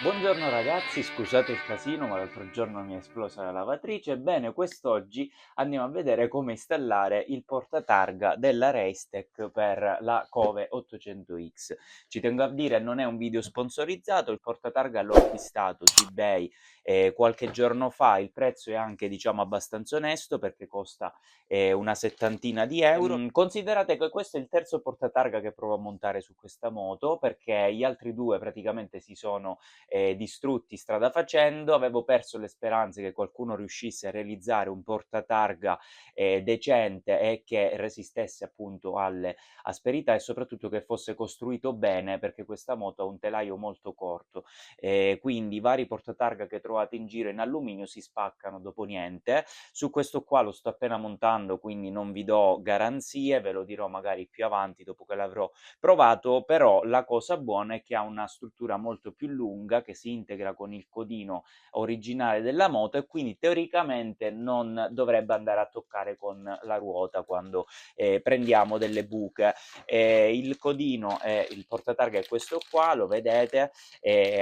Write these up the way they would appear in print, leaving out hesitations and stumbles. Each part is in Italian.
Buongiorno ragazzi, scusate il casino, ma l'altro giorno mi è esplosa la lavatrice. Bene, quest'oggi andiamo a vedere come installare il portatarga della Racetech per la Cove 800X. Ci tengo a dire, non è un video sponsorizzato, il portatarga l'ho acquistato su eBay qualche giorno fa, il prezzo è anche, diciamo, abbastanza onesto perché costa una settantina di euro. Considerate che questo è il terzo portatarga che provo a montare su questa moto perché gli altri due praticamente si sono distrutti strada facendo. Avevo perso le speranze che qualcuno riuscisse a realizzare un portatarga decente e che resistesse appunto alle asperità e soprattutto che fosse costruito bene perché questa moto ha un telaio molto corto, quindi i vari portatarga che trovate in giro in alluminio si spaccano dopo niente. Su questo qua lo sto appena montando, quindi non vi do garanzie, ve lo dirò magari più avanti dopo che l'avrò provato, però la cosa buona è che ha una struttura molto più lunga che si integra con il codino originale della moto e quindi teoricamente non dovrebbe andare a toccare con la ruota quando prendiamo delle buche. Il codino e il portatarga è questo qua, lo vedete,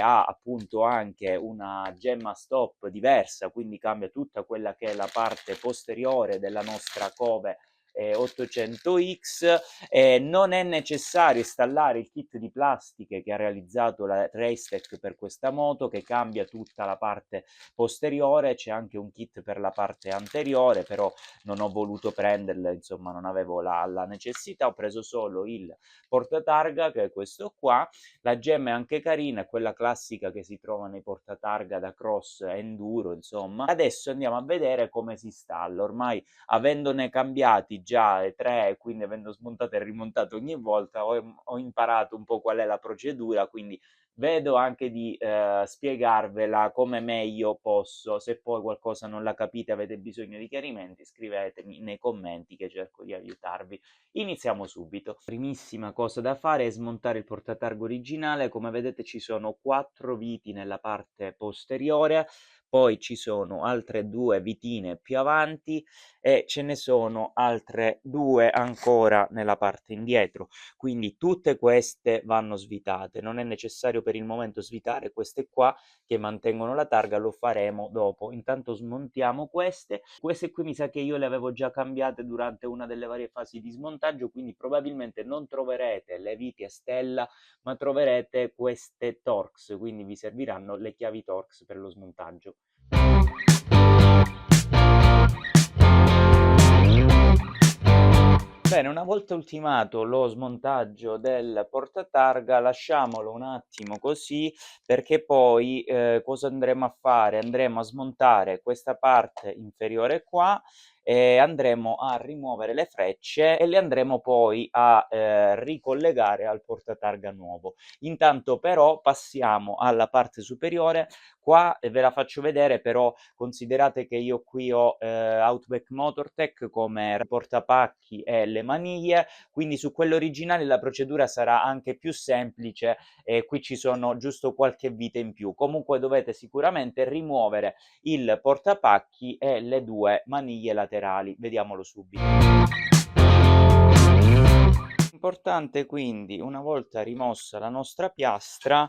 ha appunto anche una gemma stop diversa, quindi cambia tutta quella che è la parte posteriore della nostra Cove 800X. Non è necessario installare il kit di plastiche che ha realizzato la Racetech per questa moto, che cambia tutta la parte posteriore. C'è anche un kit per la parte anteriore, però non ho voluto prenderla, insomma non avevo la necessità, ho preso solo il portatarga che è questo qua. La gemma è anche carina, è quella classica che si trova nei portatarga da cross enduro, insomma. Adesso andiamo a vedere come si installa. Ormai avendone cambiati già 3 e quindi avendo smontato e rimontato ogni volta, ho imparato un po' qual è la procedura, quindi vedo anche di spiegarvela come meglio posso. Se poi qualcosa non la capite, avete bisogno di chiarimenti, scrivetemi nei commenti che cerco di aiutarvi. Iniziamo subito. Primissima cosa da fare è smontare il portatarga originale. Come vedete ci sono 4 viti nella parte posteriore, poi ci sono altre 2 vitine più avanti e ce ne sono altre 2 ancora nella parte indietro, quindi tutte queste vanno svitate. Non è necessario per il momento svitare queste qua che mantengono la targa, lo faremo dopo. Intanto smontiamo queste qui mi sa che io le avevo già cambiate durante una delle varie fasi di smontaggio, quindi probabilmente non troverete le viti a stella, ma troverete queste Torx, quindi vi serviranno le chiavi Torx per lo smontaggio. Bene, una volta ultimato lo smontaggio del portatarga, lasciamolo un attimo così, perché poi cosa andremo a fare? Andremo a smontare questa parte inferiore qua e andremo a rimuovere le frecce e le andremo poi a ricollegare al portatarga nuovo. Intanto però passiamo alla parte superiore. Qua ve la faccio vedere, però considerate che io qui ho Outback Motortech come portapacchi e le maniglie, quindi su quelle originali la procedura sarà anche più semplice e qui ci sono giusto qualche vite in più. Comunque dovete sicuramente rimuovere il portapacchi e le 2 maniglie laterali. Vediamolo subito. Importante quindi, una volta rimossa la nostra piastra,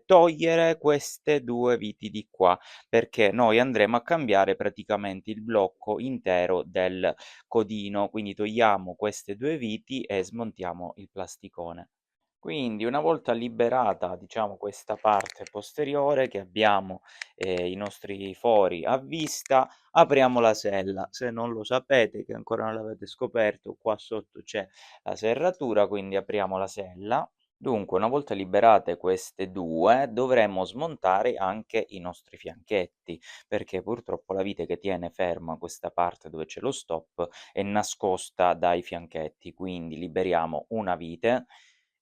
togliere queste 2 viti di qua, perché noi andremo a cambiare praticamente il blocco intero del codino, quindi togliamo queste 2 viti e smontiamo il plasticone. Quindi una volta liberata, diciamo, questa parte posteriore che abbiamo, i nostri fori a vista, apriamo la sella. Se non lo sapete, che ancora non l'avete scoperto, qua sotto c'è la serratura, quindi apriamo la sella. Dunque, una volta liberate queste 2, dovremo smontare anche i nostri fianchetti, perché purtroppo la vite che tiene ferma questa parte dove c'è lo stop è nascosta dai fianchetti, quindi liberiamo una vite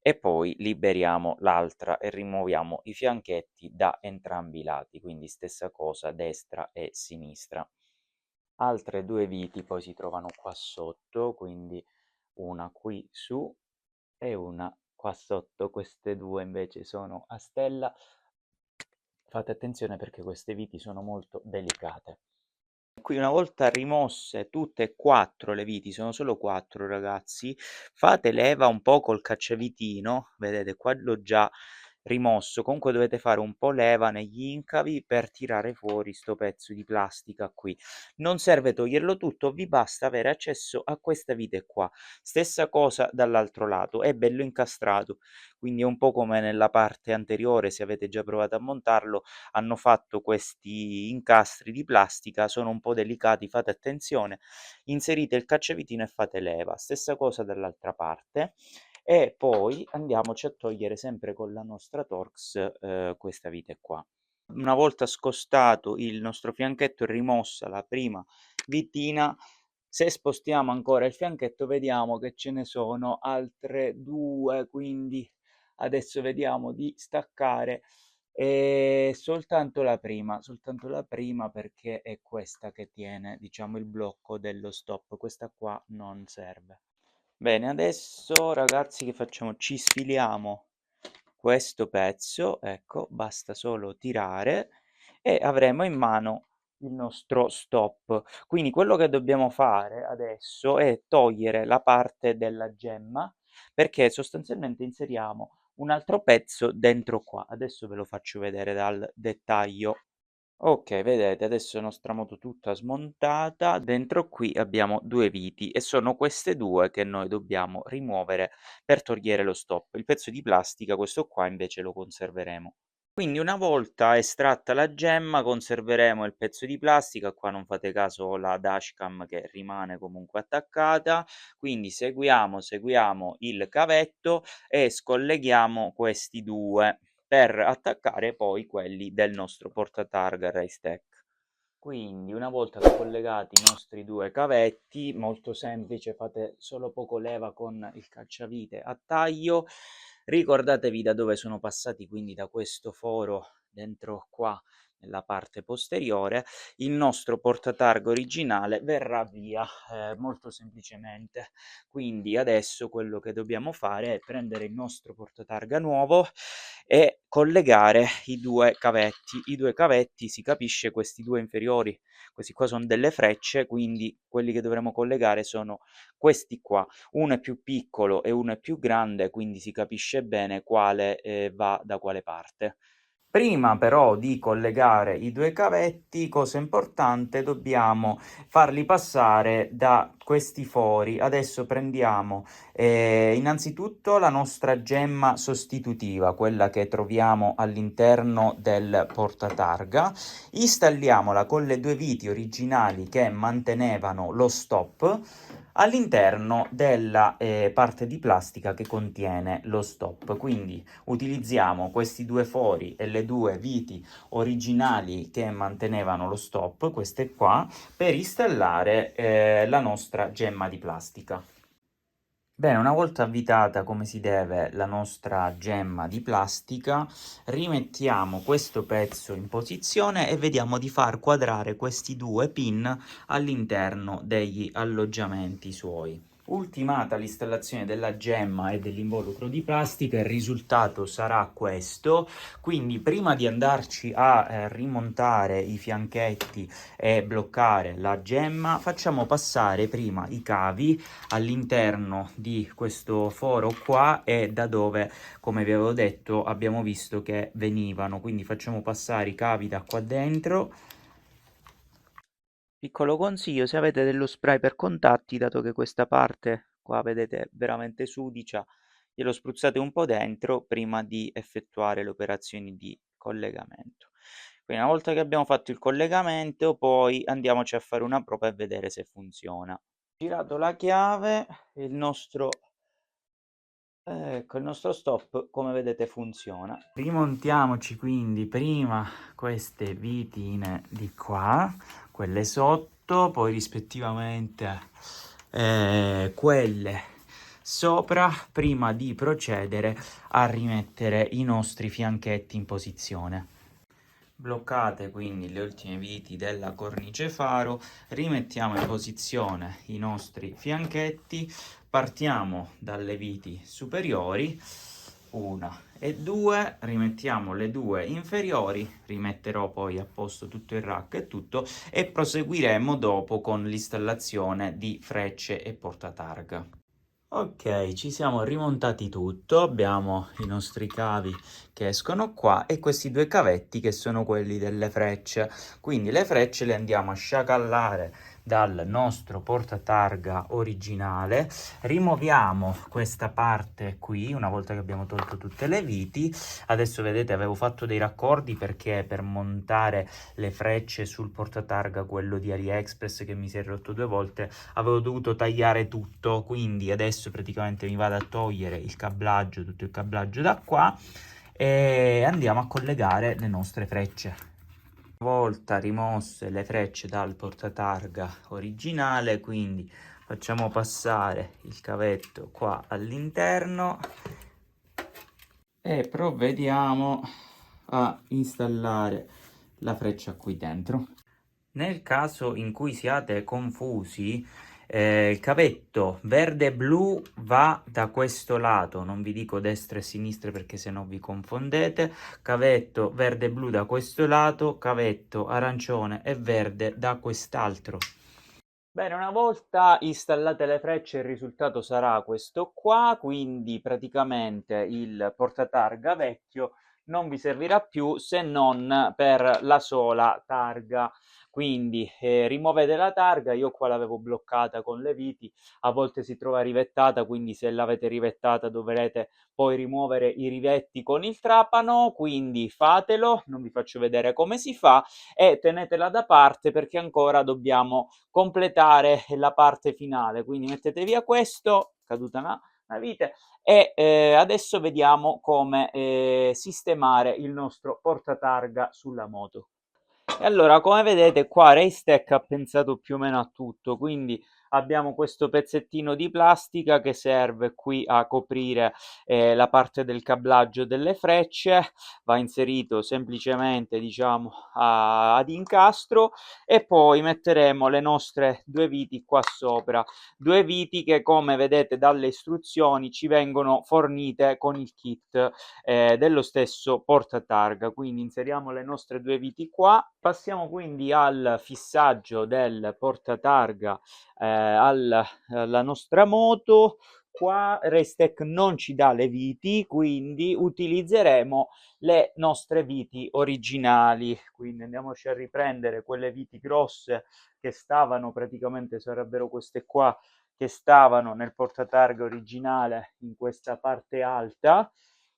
e poi liberiamo l'altra e rimuoviamo i fianchetti da entrambi i lati, quindi stessa cosa destra e sinistra. Altre 2 viti poi si trovano qua sotto, quindi una qui su e una qua sotto. Queste 2 invece sono a stella. Fate attenzione perché queste viti sono molto delicate. Qui una volta rimosse tutte e 4 le viti, sono solo 4 ragazzi, fate leva un po' col cacciavitino, vedete qua l'ho già rimosso, comunque dovete fare un po' leva negli incavi per tirare fuori sto pezzo di plastica qui. Non serve toglierlo tutto, vi basta avere accesso a questa vite qua. Stessa cosa dall'altro lato, è bello incastrato, quindi è un po' come nella parte anteriore, se avete già provato a montarlo, hanno fatto questi incastri di plastica, sono un po' delicati, fate attenzione, inserite il cacciavitino e fate leva. Stessa cosa dall'altra parte. E poi andiamoci a togliere sempre con la nostra Torx questa vite qua. Una volta scostato il nostro fianchetto e rimossa la prima vitina, se spostiamo ancora il fianchetto vediamo che ce ne sono altre due, quindi adesso vediamo di staccare soltanto la prima perché è questa che tiene, diciamo, il blocco dello stop, questa qua non serve. Bene, adesso ragazzi che facciamo? Ci sfiliamo questo pezzo, ecco, basta solo tirare e avremo in mano il nostro stop. Quindi quello che dobbiamo fare adesso è togliere la parte della gemma perché sostanzialmente inseriamo un altro pezzo dentro qua. Adesso ve lo faccio vedere dal dettaglio. Ok, vedete, adesso la nostra moto tutta smontata, dentro qui abbiamo due viti e sono queste due che noi dobbiamo rimuovere per togliere lo stop. Il pezzo di plastica, questo qua, invece lo conserveremo. Quindi una volta estratta la gemma conserveremo il pezzo di plastica, qua non fate caso alla dashcam che rimane comunque attaccata, quindi seguiamo il cavetto e scolleghiamo questi due per attaccare poi quelli del nostro portatarga Raystack. Quindi una volta collegati i nostri due cavetti, molto semplice, fate solo poco leva con il cacciavite a taglio, ricordatevi da dove sono passati, quindi da questo foro dentro qua nella parte posteriore, il nostro portatarga originale verrà via molto semplicemente. Quindi adesso quello che dobbiamo fare è prendere il nostro portatarga nuovo e collegare i due cavetti. I due cavetti, si capisce, questi due inferiori, questi qua sono delle frecce, quindi quelli che dovremo collegare sono questi qua. Uno è più piccolo e uno è più grande, quindi si capisce bene quale va da quale parte. Prima però di collegare i due cavetti, cosa importante, dobbiamo farli passare da questi fori. Adesso prendiamo innanzitutto la nostra gemma sostitutiva, quella che troviamo all'interno del portatarga, installiamola con le due viti originali che mantenevano lo stop all'interno della parte di plastica che contiene lo stop. Quindi utilizziamo questi due fori e le due viti originali che mantenevano lo stop, queste qua, per installare la nostra gemma di plastica. Bene, una volta avvitata come si deve la nostra gemma di plastica, rimettiamo questo pezzo in posizione e vediamo di far quadrare questi due pin all'interno degli alloggiamenti suoi. Ultimata l'installazione della gemma e dell'involucro di plastica, il risultato sarà questo. Quindi prima di andarci a rimontare i fianchetti e bloccare la gemma, facciamo passare prima i cavi all'interno di questo foro qua e da dove, come vi avevo detto, abbiamo visto che venivano. Quindi facciamo passare i cavi da qua dentro. Piccolo consiglio, se avete dello spray per contatti, dato che questa parte qua vedete veramente sudicia, glielo spruzzate un po' dentro prima di effettuare le operazioni di collegamento. Quindi una volta che abbiamo fatto il collegamento, poi andiamoci a fare una prova e vedere se funziona. Girato la chiave, ecco, il nostro stop, come vedete, funziona. Rimontiamoci quindi prima queste vitine di qua, quelle sotto, poi rispettivamente quelle sopra, prima di procedere a rimettere i nostri fianchetti in posizione. Bloccate quindi le ultime viti della cornice faro, rimettiamo in posizione i nostri fianchetti, partiamo dalle viti superiori, una e due, rimettiamo le due inferiori, rimetterò poi a posto tutto il rack e tutto, e proseguiremo dopo con l'installazione di frecce e portatarga. Ok, ci siamo rimontati tutto, abbiamo i nostri cavi che escono qua e questi due cavetti che sono quelli delle frecce. Quindi le frecce le andiamo a sciacallare dal nostro portatarga originale, rimuoviamo questa parte qui una volta che abbiamo tolto tutte le viti. Adesso vedete avevo fatto dei raccordi perché per montare le frecce sul portatarga, quello di AliExpress che mi si è rotto 2 volte, avevo dovuto tagliare tutto, quindi adesso praticamente mi vado a togliere il cablaggio, tutto il cablaggio da qua e andiamo a collegare le nostre frecce. Una volta rimosse le frecce dal portatarga originale, quindi facciamo passare il cavetto qua all'interno e provvediamo a installare la freccia qui dentro. Nel caso in cui siate confusi, il cavetto verde e blu va da questo lato, non vi dico destra e sinistra perché sennò vi confondete. Cavetto verde e blu da questo lato, cavetto arancione e verde da quest'altro. Bene, una volta installate le frecce il risultato sarà questo qua, quindi praticamente il portatarga vecchio non vi servirà più se non per la sola targa. Quindi rimuovete la targa, io qua l'avevo bloccata con le viti, a volte si trova rivettata, quindi se l'avete rivettata dovrete poi rimuovere i rivetti con il trapano, quindi fatelo, non vi faccio vedere come si fa e tenetela da parte perché ancora dobbiamo completare la parte finale. Quindi mettete via questo, caduta una vite, e adesso vediamo come sistemare il nostro portatarga sulla moto. E allora, come vedete, qua Racetech ha pensato più o meno a tutto, quindi abbiamo questo pezzettino di plastica che serve qui a coprire la parte del cablaggio delle frecce, va inserito semplicemente, diciamo, ad incastro e poi metteremo le nostre due viti qua sopra, due viti che come vedete dalle istruzioni ci vengono fornite con il kit dello stesso portatarga. Quindi inseriamo le nostre due viti qua, passiamo quindi al fissaggio del portatarga alla nostra moto. Qua Racetech non ci dà le viti, quindi utilizzeremo le nostre viti originali. Quindi andiamoci a riprendere quelle viti grosse che stavano praticamente, sarebbero queste qua, che stavano nel portatarga originale in questa parte alta.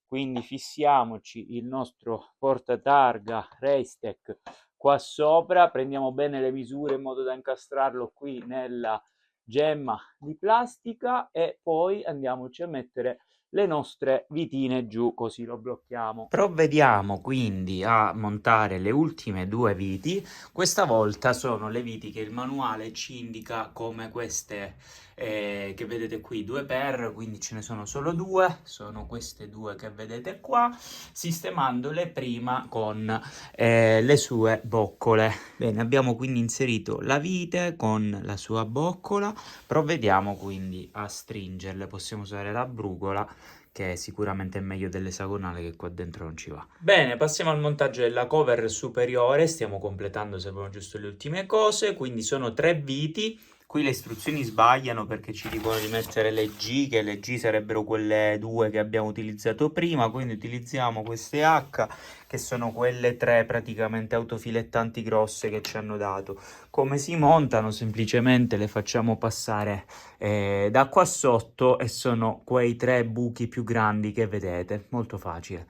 Quindi fissiamoci il nostro portatarga Racetech qua sopra, prendiamo bene le misure in modo da incastrarlo qui nella gemma di plastica e poi andiamoci a mettere le nostre vitine giù, così lo blocchiamo. Provvediamo quindi a montare le ultime due viti. Questa volta sono le viti che il manuale ci indica come queste che vedete qui, 2x, quindi ce ne sono solo due, sono queste due che vedete qua, sistemandole prima con le sue boccole. Bene, abbiamo quindi inserito la vite con la sua boccola, provvediamo quindi a stringerle, possiamo usare la brugola che sicuramente è meglio dell'esagonale che qua dentro non ci va. Bene, passiamo al montaggio della cover superiore, stiamo completando, sappiamo giusto le ultime cose, quindi sono 3 viti. Qui le istruzioni sbagliano perché ci dicono di mettere le G, che le G sarebbero quelle due che abbiamo utilizzato prima, quindi utilizziamo queste H, che sono quelle 3 praticamente autofilettanti grosse che ci hanno dato. Come si montano? Semplicemente le facciamo passare da qua sotto e sono quei 3 buchi più grandi che vedete, molto facile.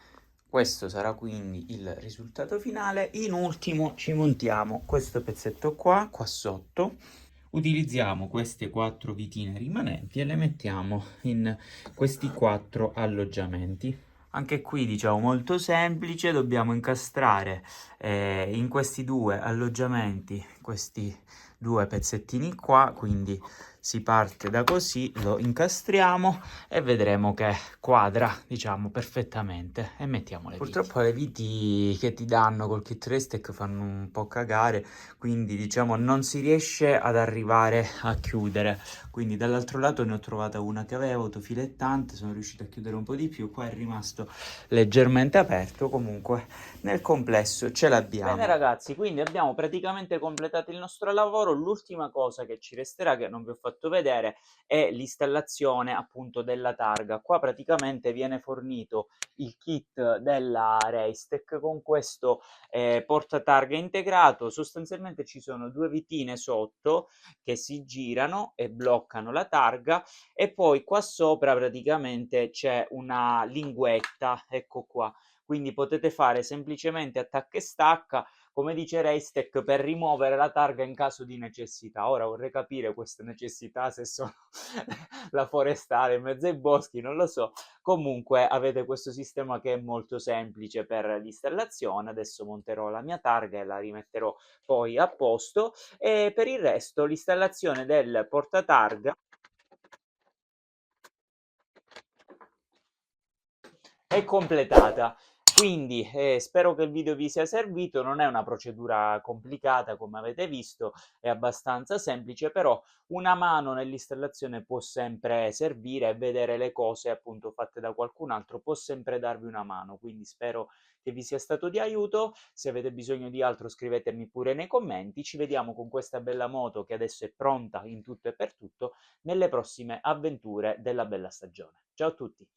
Questo sarà quindi il risultato finale. In ultimo ci montiamo questo pezzetto qua sotto. Utilizziamo queste 4 vitine rimanenti e le mettiamo in questi 4 alloggiamenti. Anche qui diciamo molto semplice, dobbiamo incastrare in questi 2 alloggiamenti questi 2 pezzettini qua, quindi si parte da così, lo incastriamo e vedremo che quadra, diciamo, perfettamente e mettiamo le viti. Purtroppo le viti che ti danno col kit Racetech fanno un po' cagare, quindi diciamo non si riesce ad arrivare a chiudere. Quindi dall'altro lato ne ho trovata una che aveva autofilettante, sono riuscito a chiudere un po' di più, qua è rimasto leggermente aperto, comunque nel complesso ce l'abbiamo. Bene ragazzi, quindi abbiamo praticamente completato completato il nostro lavoro, l'ultima cosa che ci resterà, che non vi ho fatto vedere, è l'installazione appunto della targa. Qua praticamente viene fornito il kit della Reistec con questo portatarga integrato. Sostanzialmente ci sono due vitine sotto che si girano e bloccano la targa, e poi qua sopra praticamente c'è una linguetta, ecco qua, quindi potete fare semplicemente attacca e stacca, come dice Reistec, per rimuovere la targa in caso di necessità. Ora vorrei capire queste necessità se sono la forestale in mezzo ai boschi, non lo so. Comunque avete questo sistema che è molto semplice per l'installazione. Adesso monterò la mia targa e la rimetterò poi a posto, e per il resto l'installazione del portatarga è completata. Quindi spero che il video vi sia servito, non è una procedura complicata come avete visto, è abbastanza semplice, però una mano nell'installazione può sempre servire, e vedere le cose appunto fatte da qualcun altro può sempre darvi una mano, quindi spero che vi sia stato di aiuto. Se avete bisogno di altro scrivetemi pure nei commenti. Ci vediamo con questa bella moto che adesso è pronta in tutto e per tutto nelle prossime avventure della bella stagione. Ciao a tutti!